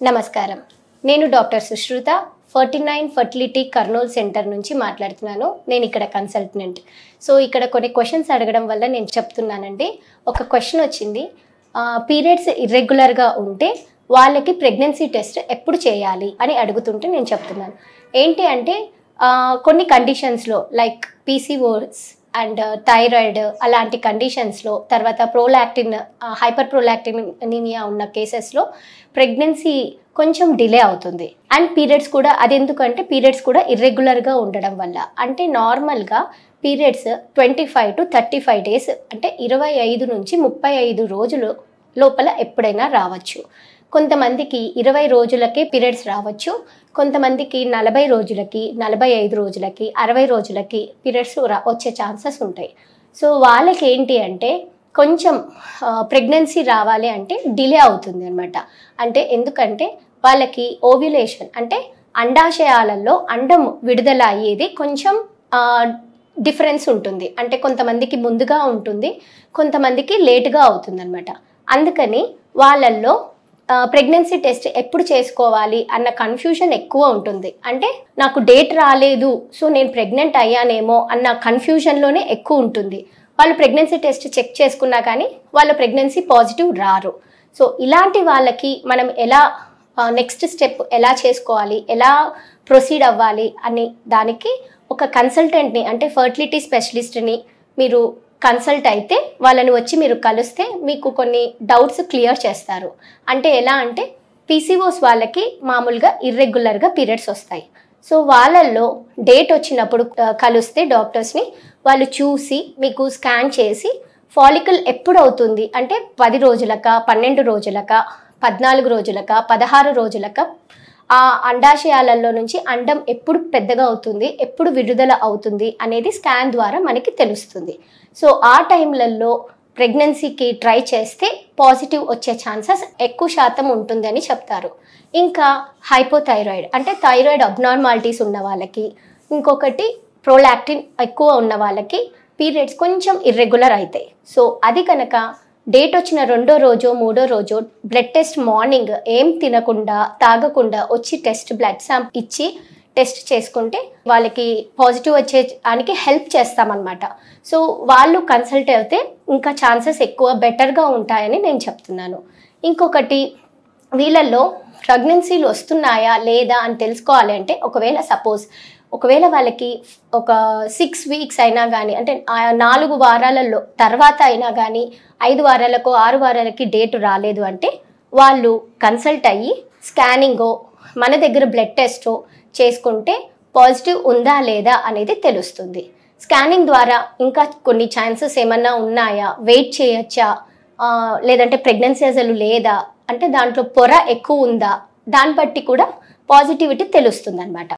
నమస్కారం. నేను doctor Sushruta 49 fertility Kurnool centre నుంచి మాట్లాడుతున్నాను. నేను ఇక్కడ కన్సల్టెంట్. సో ఇక్కడ కొన్ని క్వశ్చన్స్ అడగడం వల్ల నేను చెప్తున్నానండి. ఒక క్వశ్చన్ వచ్చింది. పీరియడ్స్ ఇర్రెగ్యులర్గా ఉంటే వాళ్ళకి ప్రెగ్నెన్సీ టెస్ట్ ఎప్పుడు చేయాలి అని అడుగుతుంటే నేను చెప్తున్నాను. ఏంటి అంటే కొన్ని కండిషన్స్లో లైక్ పీసీఓఎస్ అండ్ థైరాయిడ్ అలాంటి కండిషన్స్లో, తర్వాత హైపర్ ప్రోలాక్టినిమియా ఉన్న కేసెస్లో ప్రెగ్నెన్సీ కొంచెం డిలే అవుతుంది. అండ్ పీరియడ్స్ కూడా, అది ఎందుకంటే పీరియడ్స్ కూడా ఇర్రెగ్యులర్గా ఉండడం వల్ల. అంటే నార్మల్గా పీరియడ్స్ 25 to 35 డేస్, అంటే 25 నుంచి 35 రోజులు లోపల ఎప్పుడైనా రావచ్చు. కొంతమందికి 20 రోజులకే పీరియడ్స్ రావచ్చు, కొంతమందికి 40 రోజులకి, 45 రోజులకి, 60 రోజులకి పీరియడ్స్ వచ్చే ఛాన్సెస్ ఉంటాయి. సో వాళ్ళకి ఏంటి అంటే కొంచెం ప్రెగ్నెన్సీ రావాలి అంటే డిలే అవుతుంది అనమాట. అంటే ఎందుకంటే వాళ్ళకి ఓవ్యులేషన్ అంటే అండాశయాలలో అండం విడుదల అయ్యేది కొంచెం డిఫరెన్స్ ఉంటుంది. అంటే కొంతమందికి ముందుగా ఉంటుంది, కొంతమందికి లేటుగా అవుతుంది అనమాట. అందుకని వాళ్ళల్లో ప్రెగ్నెన్సీ టెస్ట్ ఎప్పుడు చేసుకోవాలి అన్న కన్ఫ్యూజన్ ఎక్కువ ఉంటుంది. అంటే నాకు డేట్ రాలేదు, సో నేను ప్రెగ్నెంట్ అయ్యానేమో అన్న కన్ఫ్యూజన్లోనే ఎక్కువ ఉంటుంది. వాళ్ళు ప్రెగ్నెన్సీ టెస్ట్ చెక్ చేసుకున్నా కానీ వాళ్ళ ప్రెగ్నెన్సీ పాజిటివ్ రారు. సో ఇలాంటి వాళ్ళకి మనం ఎలా నెక్స్ట్ స్టెప్ ఎలా చేసుకోవాలి, ఎలా ప్రొసీడ్ అవ్వాలి అని దానికి ఒక కన్సల్టెంట్ని, అంటే ఫర్టిలిటీ స్పెషలిస్ట్ని మీరు కన్సల్ట్ అయితే వాళ్ళని వచ్చి మీరు కలిస్తే మీకు కొన్ని డౌట్స్ క్లియర్ చేస్తారు. అంటే ఎలా అంటే పీసీఓస్ వాళ్ళకి మామూలుగా ఇర్రెగ్యులర్గా పీరియడ్స్ వస్తాయి. సో వాళ్ళల్లో డేట్ వచ్చినప్పుడు కలిస్తే డాక్టర్స్ని, వాళ్ళు చూసి మీకు స్కాన్ చేసి ఫాలికల్ ఎప్పుడు అవుతుంది అంటే 10 రోజులక, 12 రోజులక, 14 రోజులక, 16 రోజులక ఆ అండాశయాలలో నుంచి అండం ఎప్పుడు పెద్దగా అవుతుంది, ఎప్పుడు విడుదల అవుతుంది అనేది స్కాన్ ద్వారా మనకి తెలుస్తుంది. సో ఆ టైంలలో ప్రెగ్నెన్సీకి ట్రై చేస్తే పాజిటివ్ వచ్చే ఛాన్సెస్ ఎక్కువ శాతం ఉంటుందని చెప్తారు. ఇంకా హైపోథైరాయిడ్ అంటే థైరాయిడ్ అబ్నార్మాలిటీస్ ఉన్న వాళ్ళకి, ఇంకొకటి ప్రోలాక్టిన్ ఎక్కువ ఉన్న వాళ్ళకి పీరియడ్స్ కొంచెం ఇర్రెగ్యులర్ అవుతాయి. సో అది కనుక డేట్ వచ్చిన 2వ రోజో 3వ రోజో బ్లడ్ టెస్ట్ మార్నింగ్ ఏం తినకుండా తాగకుండా వచ్చి బ్లడ్ శాంపుల్ ఇచ్చి టెస్ట్ చేసుకుంటే వాళ్ళకి పాజిటివ్ వచ్చేదానికి హెల్ప్ చేస్తామన్నమాట. సో వాళ్ళు కన్సల్ట్ అయితే ఇంకా ఛాన్సెస్ ఎక్కువ బెటర్గా ఉంటాయని నేను చెప్తున్నాను. ఇంకొకటి, వీళ్ళల్లో ప్రెగ్నెన్సీలు వస్తున్నాయా లేదా అని తెలుసుకోవాలి అంటే ఒకవేళ వాళ్ళకి ఒక 6 వీక్స్ అయినా కానీ, అంటే 4 వారాలలో తర్వాత అయినా కానీ 5 వారాలకు 6 వారాలకి డేట్ రాలేదు అంటే వాళ్ళు కన్సల్ట్ అయ్యి స్కానింగో మన దగ్గర బ్లడ్ టెస్టో చేసుకుంటే పాజిటివ్ ఉందా లేదా అనేది తెలుస్తుంది. స్కానింగ్ ద్వారా ఇంకా కొన్ని ఛాన్సెస్ ఏమన్నా ఉన్నాయా, వెయిట్ చేయొచ్చా, లేదంటే ప్రెగ్నెన్సీ అసలు లేదా, అంటే దాంట్లో పొర ఎక్కువ ఉందా, దాన్ని బట్టి కూడా పాజిటివిటీ తెలుస్తుంది అన్నమాట.